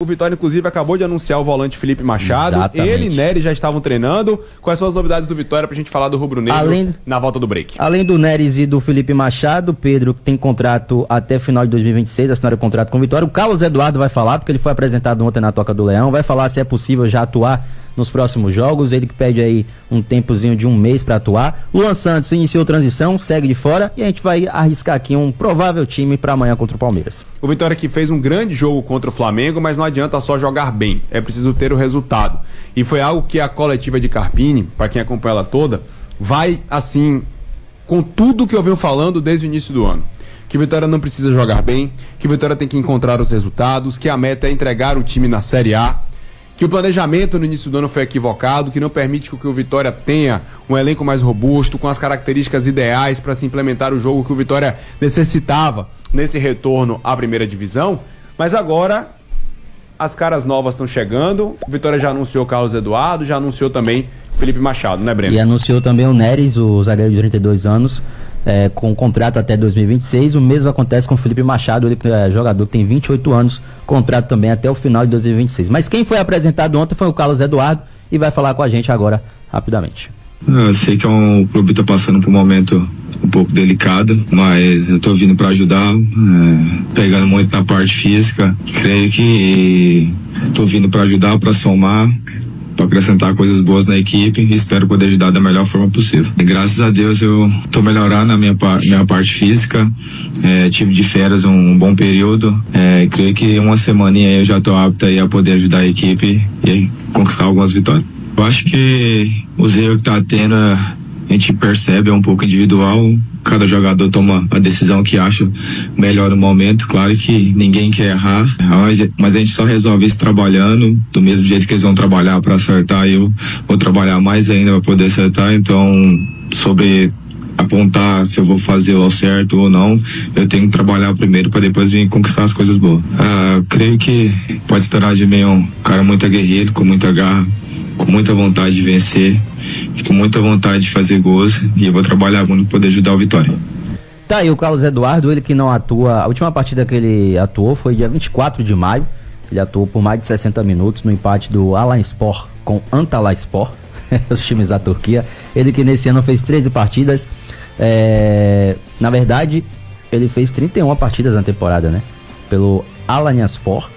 O Vitória, inclusive, acabou de anunciar o volante Felipe Machado. Exatamente. Ele e Nery já estavam treinando. Quais são as novidades do Vitória pra gente falar do Rubro Negro na volta do break? Além do Neres e do Felipe Machado, Pedro tem contrato até final de 2026, assinaram o contrato com o Vitória. O Carlos Eduardo vai falar, porque ele foi apresentado ontem na Toca do Leão, vai falar se é possível já atuar nos próximos jogos, ele que pede aí um tempozinho de um mês para atuar. Luan Santos iniciou transição, segue de fora e a gente vai arriscar aqui um provável time para amanhã contra o Palmeiras. O Vitória que fez um grande jogo contra o Flamengo, mas não adianta só jogar bem, é preciso ter o resultado. E foi algo que a coletiva de Carpini, para quem acompanha ela toda, vai assim, com tudo que eu venho falando desde o início do ano. Que o Vitória não precisa jogar bem, que o Vitória tem que encontrar os resultados, que a meta é entregar o time na Série A, que o planejamento no início do ano foi equivocado, que não permite que o Vitória tenha um elenco mais robusto, com as características ideais para se implementar o jogo que o Vitória necessitava nesse retorno à primeira divisão. Mas agora as caras novas estão chegando, o Vitória já anunciou Carlos Eduardo, já anunciou também Felipe Machado, né, Breno? E anunciou também o Neres, o zagueiro de 32 anos, com contrato até 2026. O mesmo acontece com o Felipe Machado, ele é jogador que tem 28 anos, contrato também até o final de 2026. Mas quem foi apresentado ontem foi o Carlos Eduardo e vai falar com a gente agora rapidamente. Eu sei que o clube está passando por um momento um pouco delicado, mas eu estou vindo para ajudar, pegando muito na parte física. Creio que estou vindo para ajudar, para somar, para acrescentar coisas boas na equipe e espero poder ajudar da melhor forma possível. E graças a Deus eu estou melhorando na minha parte física, tive de férias um bom período, creio que uma semaninha aí eu já estou apto aí a poder ajudar a equipe e conquistar algumas vitórias. Eu acho que os erros que está tendo a gente percebe, é um pouco individual, cada jogador toma a decisão que acha melhor no momento. Claro que ninguém quer errar, mas a gente só resolve isso trabalhando, do mesmo jeito que eles vão trabalhar para acertar, eu vou trabalhar mais ainda para poder acertar. Então, sobre apontar se eu vou fazer o certo ou não, eu tenho que trabalhar primeiro para depois vir conquistar as coisas boas. Creio que pode esperar de mim um cara muito aguerrido, com muita garra, com muita vontade de vencer, com muita vontade de fazer gols, e eu vou trabalhar muito para poder ajudar o Vitória. Tá aí o Carlos Eduardo, ele que não atua, a última partida que ele atuou foi dia 24 de maio, ele atuou por mais de 60 minutos no empate do Alanyaspor com Antalyaspor, os times da Turquia. Ele que nesse ano fez 13 partidas, na verdade ele fez 31 partidas na temporada, né, pelo Alanyaspor,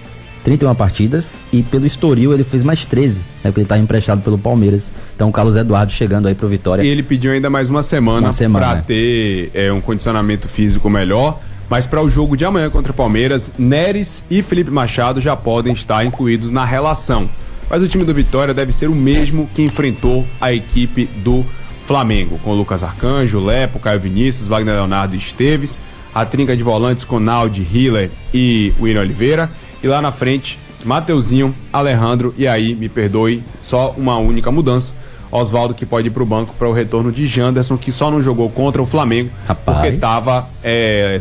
31 partidas, e pelo Estoril ele fez mais 13, né, porque ele tá emprestado pelo Palmeiras. Então o Carlos Eduardo chegando aí pro Vitória. E ele pediu ainda mais uma semana para ter um condicionamento físico melhor, mas para o jogo de amanhã contra o Palmeiras, Neres e Felipe Machado já podem estar incluídos na relação. Mas o time do Vitória deve ser o mesmo que enfrentou a equipe do Flamengo, com Lucas Arcanjo, Lepo, Caio Vinícius, Wagner Leonardo e Esteves, a trinca de volantes com Naldi, Hiller e William Oliveira. E lá na frente, Mateuzinho, Alejandro, e aí, me perdoe, só uma única mudança. Oswaldo, que pode ir pro banco para o retorno de Janderson, que só não jogou contra o Flamengo, porque estava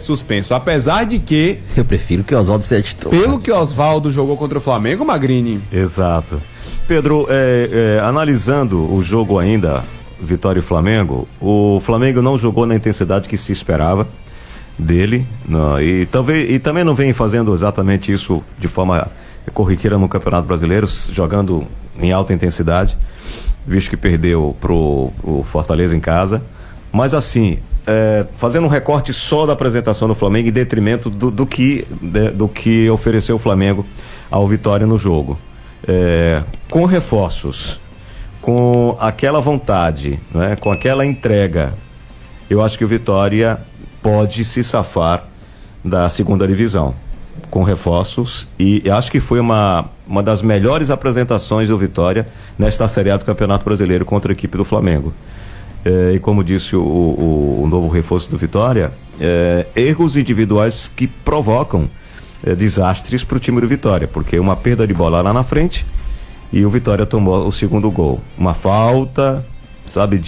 suspenso. Apesar de que... eu prefiro que o Oswaldo seja titular. Pelo que Oswaldo jogou contra o Flamengo, Magrini. Exato. Pedro, analisando o jogo ainda, Vitória e Flamengo, o Flamengo não jogou na intensidade que se esperava dele, não, e também não vem fazendo exatamente isso de forma corriqueira no Campeonato Brasileiro, jogando em alta intensidade, visto que perdeu pro Fortaleza em casa. Mas assim, fazendo um recorte só da apresentação do Flamengo em detrimento do que ofereceu o Flamengo ao Vitória no jogo, com reforços, com aquela vontade, né, com aquela entrega, eu acho que o Vitória pode se safar da segunda divisão, com reforços, e acho que foi uma das melhores apresentações do Vitória nesta Série A do Campeonato Brasileiro contra a equipe do Flamengo. E como disse o novo reforço do Vitória, erros individuais que provocam desastres para o time do Vitória, porque uma perda de bola lá na frente e o Vitória tomou o segundo gol. Uma falta, sabe,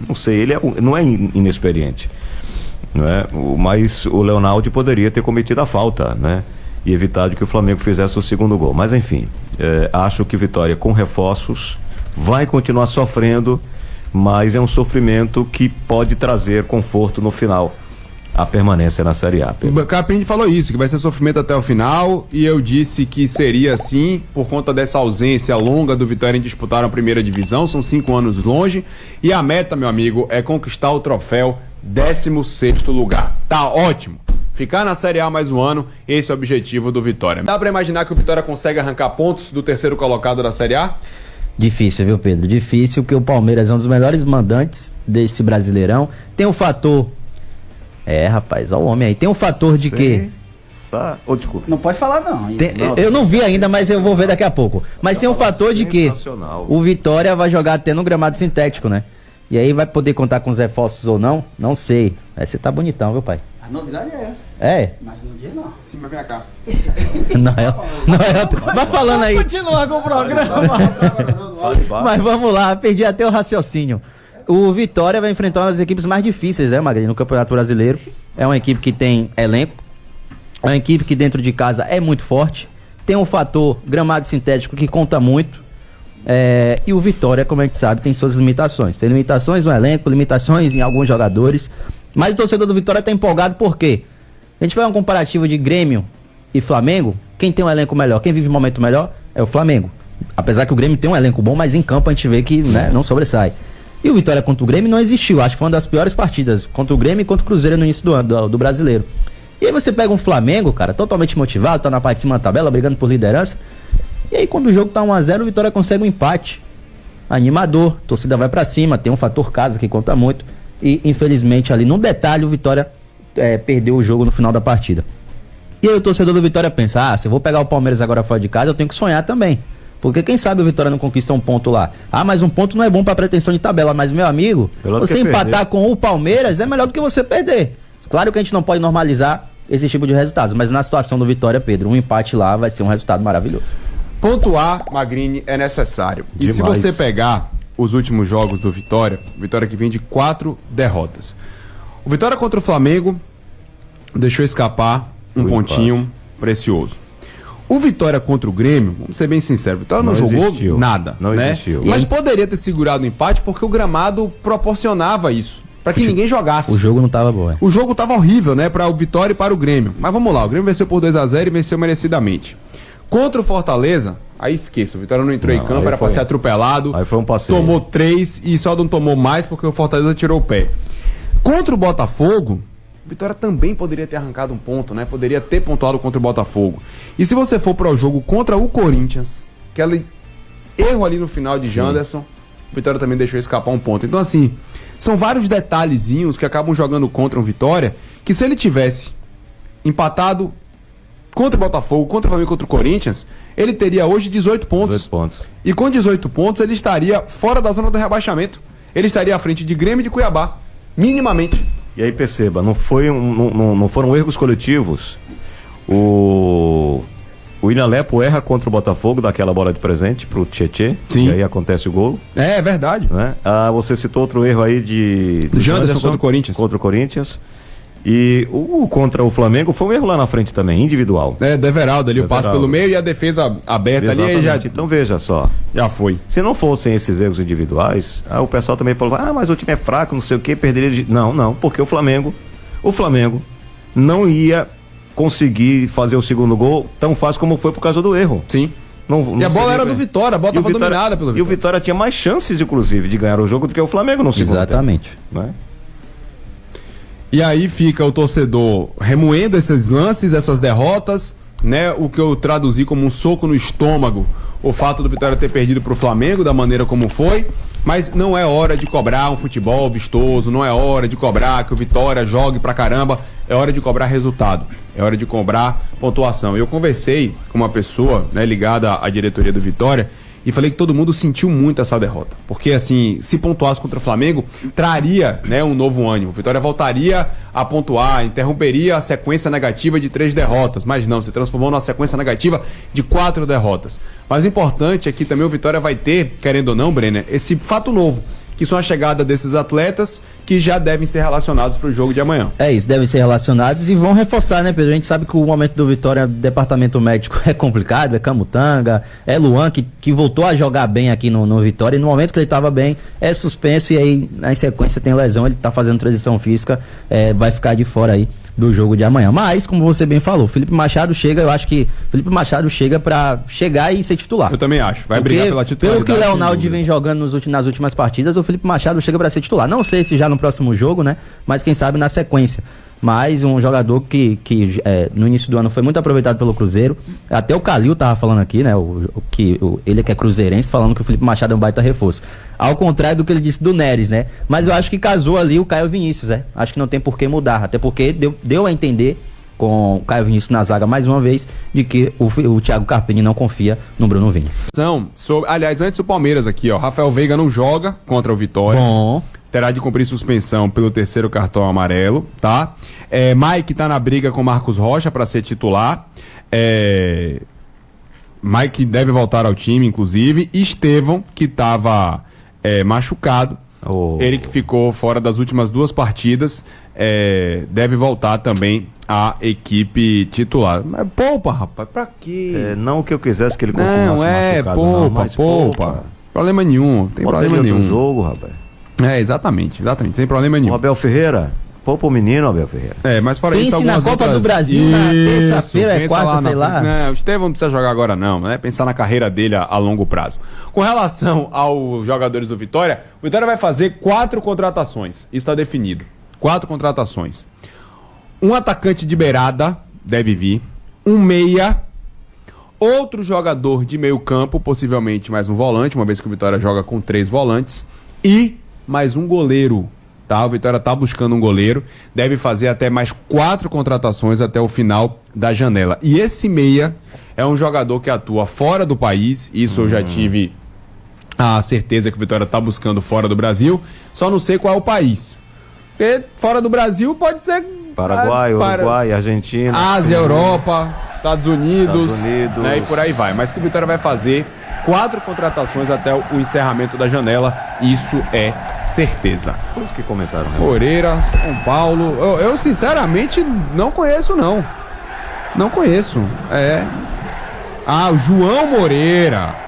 não sei, ele não é inexperiente, não é? Mas o Leonardo poderia ter cometido a falta, né? E evitado que o Flamengo fizesse o segundo gol. Mas enfim, acho que Vitória com reforços vai continuar sofrendo, mas é um sofrimento que pode trazer conforto no final a permanência na Série A. O Carpini falou isso, que vai ser sofrimento até o final, e eu disse que seria assim, por conta dessa ausência longa do Vitória em disputar a primeira divisão, são 5 anos longe, e a meta, meu amigo, é conquistar o troféu 16º lugar. Tá ótimo. Ficar na Série A mais um ano, esse é o objetivo do Vitória. Dá pra imaginar que o Vitória consegue arrancar pontos do terceiro colocado da Série A? Difícil, viu, Pedro? Difícil, porque o Palmeiras é um dos melhores mandantes desse Brasileirão. Tem o fator... rapaz, olha o homem aí. Tem um fator de que... Desculpa. Não pode falar, não. Eu não vi ainda, mas eu vou ver daqui a pouco. Mas tem um fator de que o Vitória vai jogar até no gramado sintético, né? E aí vai poder contar com os reforços ou não? Não sei. Você tá bonitão, viu, pai? A novidade é essa. Mas no dia não. Sim, mas vem cá. Vai falando aí. Continua com o programa. Mas vamos lá, perdi até o raciocínio. O Vitória vai enfrentar uma das equipes mais difíceis, né, Magrinho, no Campeonato Brasileiro. É uma equipe que tem elenco, é uma equipe que dentro de casa é muito forte, tem um fator gramado sintético que conta muito, e o Vitória, como a gente sabe, tem suas limitações. Tem limitações no elenco, limitações em alguns jogadores, mas o torcedor do Vitória está empolgado porque a gente vai um comparativo de Grêmio e Flamengo, quem tem um elenco melhor, quem vive um momento melhor é o Flamengo. Apesar que o Grêmio tem um elenco bom, mas em campo a gente vê que, né, não sobressai. E o Vitória contra o Grêmio não existiu. Acho que foi uma das piores partidas contra o Grêmio e contra o Cruzeiro no início do ano, do Brasileiro. E aí você pega um Flamengo, cara, totalmente motivado, tá na parte de cima da tabela, brigando por liderança. E aí quando o jogo tá 1-0, o Vitória consegue um empate. Animador, a torcida vai pra cima, tem um fator casa que conta muito. E infelizmente ali num detalhe o Vitória perdeu o jogo no final da partida. E aí o torcedor do Vitória pensa, se eu vou pegar o Palmeiras agora fora de casa, eu tenho que sonhar também. Porque quem sabe o Vitória não conquista um ponto lá. Mas um ponto não é bom pra pretensão de tabela. Mas, meu amigo, você empatar com o Palmeiras é melhor do que você perder. Claro que a gente não pode normalizar esse tipo de resultados. Mas na situação do Vitória, Pedro, um empate lá vai ser um resultado maravilhoso. Pontuar, Magrini, é necessário. E se você pegar os últimos jogos do Vitória, o Vitória que vem de 4 derrotas. O Vitória contra o Flamengo deixou escapar um pontinho precioso. O Vitória contra o Grêmio, vamos ser bem sinceros, o Vitória não jogou nada, né? Existiu. Mas poderia ter segurado o empate porque o gramado proporcionava isso, para que ninguém jogasse. O jogo não tava bom. O jogo tava horrível, né, para o Vitória e para o Grêmio. Mas vamos lá, o Grêmio venceu por 2-0 e venceu merecidamente. Contra o Fortaleza, aí esqueça, o Vitória não entrou em campo, era para ser atropelado. Aí foi um passeio. Tomou 3 e só não tomou mais porque o Fortaleza tirou o pé. Contra o Botafogo, o Vitória também poderia ter arrancado um ponto, né? Poderia ter pontuado contra o Botafogo. E se você for para o jogo contra o Corinthians, aquele erro ali no final de Janderson, o Vitória também deixou escapar um ponto. Então, assim, são vários detalhezinhos que acabam jogando contra o Vitória, que se ele tivesse empatado contra o Botafogo, contra o Flamengo, contra o Corinthians, ele teria hoje 18 pontos. 18 pontos. E com 18 pontos, ele estaria fora da zona do rebaixamento. Ele estaria à frente de Grêmio e de Cuiabá, minimamente. E aí perceba, não foram erros coletivos. O William Lepo erra contra o Botafogo, daquela bola de presente pro Tietê. Sim. E aí acontece o gol. É verdade. Né? Você citou outro erro aí do Janderson contra o Corinthians. Contra o Corinthians. E contra o Flamengo foi um erro lá na frente também, individual. Do Everaldo ali, o passe pelo meio e a defesa aberta. Exatamente. Ali. Então veja só. Já foi. Se não fossem esses erros individuais, o pessoal também falou, mas o time é fraco, não sei o que, perderia. Não, porque o Flamengo não ia conseguir fazer o segundo gol tão fácil como foi por causa do erro. Sim. Não e a bola era do Vitória, a bola estava dominada pelo Vitória. E o Vitória tinha mais chances, inclusive, de ganhar o jogo do que o Flamengo no segundo tempo. Exatamente. Né? E aí fica o torcedor remoendo esses lances, essas derrotas, né? O que eu traduzi como um soco no estômago, o fato do Vitória ter perdido para o Flamengo da maneira como foi, mas não é hora de cobrar um futebol vistoso, não é hora de cobrar que o Vitória jogue pra caramba, é hora de cobrar resultado, é hora de cobrar pontuação. Eu conversei com uma pessoa, né, ligada à diretoria do Vitória, e falei que todo mundo sentiu muito essa derrota. Porque, assim, se pontuasse contra o Flamengo, traria, né, um novo ânimo. O Vitória voltaria a pontuar, interromperia a sequência negativa de 3 derrotas. Mas não, se transformou numa sequência negativa de 4 derrotas. Mas o importante é que também o Vitória vai ter, querendo ou não, Brenner, esse fato novo, que são a chegada desses atletas que já devem ser relacionados para o jogo de amanhã. É isso, devem ser relacionados e vão reforçar, né, Pedro? A gente sabe que o momento do Vitória, departamento médico, é complicado, é Camutanga, é Luan, que voltou a jogar bem aqui no Vitória, e no momento que ele estava bem, é suspenso, e aí, na sequência, tem lesão, ele está fazendo transição física, vai ficar de fora aí do jogo de amanhã. Mas, como você bem falou, Felipe Machado chega, eu acho que Felipe Machado chega pra chegar e ser titular. Eu também acho, vai brigar pela titularidade. Pelo que o Leonardo vem jogando nas últimas partidas, o Felipe Machado chega pra ser titular. Não sei se já no próximo jogo, né? Mas quem sabe na sequência. Mas um jogador que no início do ano foi muito aproveitado pelo Cruzeiro. Até o Calil tava falando aqui, né? Ele que é cruzeirense, falando que o Felipe Machado é um baita reforço. Ao contrário do que ele disse do Neres, né? Mas eu acho que casou ali o Caio Vinícius, né? Acho que não tem por que mudar. Até porque deu a entender com o Caio Vinícius na zaga mais uma vez, de que o Thiago Carpini não confia no Bruno Vini. Aliás, antes o Palmeiras aqui, ó. Rafael Veiga não joga contra o Vitória. Bom. Terá de cumprir suspensão pelo 3º cartão amarelo, tá? Mike tá na briga com Marcos Rocha para ser titular. Mike deve voltar ao time, inclusive. Estevão, que estava machucado. Ele que ficou fora das últimas 2 partidas, deve voltar também à equipe titular. Mas poupa, rapaz, pra quê? Não que eu quisesse que ele continuasse machucado. Poupa. Problema nenhum, tem problema nenhum. Jogo, rapaz. Exatamente, sem problema nenhum. O Abel Ferreira, poupa o menino, Abel Ferreira. Mas fora isso, pense na Copa do Brasil, na terça-feira, quarta, sei lá. Não, o Estevão não precisa jogar agora não, né? Pensar na carreira dele a longo prazo. Com relação aos jogadores do Vitória, o Vitória vai fazer 4 contratações, isso está definido. 4 contratações. Um atacante de beirada deve vir, um meia, outro jogador de meio campo, possivelmente mais um volante, uma vez que o Vitória joga com 3 volantes, e mais um goleiro, tá? O Vitória tá buscando um goleiro, deve fazer até mais 4 contratações até o final da janela. E esse meia é um jogador que atua fora do país, isso eu já tive a certeza que o Vitória tá buscando fora do Brasil, só não sei qual é o país. Porque fora do Brasil pode ser Paraguai, Uruguai, Argentina, Ásia, Europa, Estados Unidos. Né, e por aí vai. Mas que o Vitória vai fazer 4 contratações até o encerramento da janela, isso é certeza. Foi isso que comentaram, né? Moreira, São Paulo, eu sinceramente não conheço não. Não conheço. O João Moreira.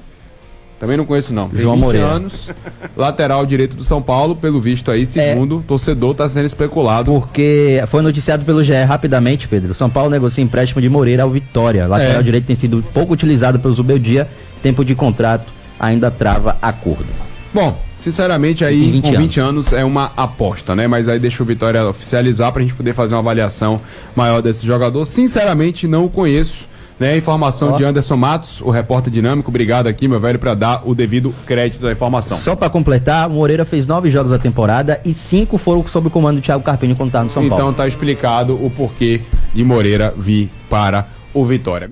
Também não conheço não. Tem João 20 Moreira. anos, lateral direito do São Paulo, pelo visto aí, segundo torcedor, está sendo especulado. Porque foi noticiado pelo GE rapidamente, Pedro. São Paulo negocia empréstimo de Moreira ao Vitória. Lateral direito tem sido pouco utilizado pelo Zubeldia. Tempo de contrato ainda trava acordo. Bom, sinceramente aí com 20 anos é uma aposta, né? Mas aí deixa o Vitória oficializar pra gente poder fazer uma avaliação maior desse jogador. Sinceramente não o conheço. Né, informação de Anderson Matos, o repórter dinâmico. Obrigado aqui, meu velho, para dar o devido crédito da informação. Só para completar, Moreira fez 9 jogos da temporada e 5 foram sob o comando do Thiago Carpini quando tá no São Paulo. Então tá explicado o porquê de Moreira vir para o Vitória.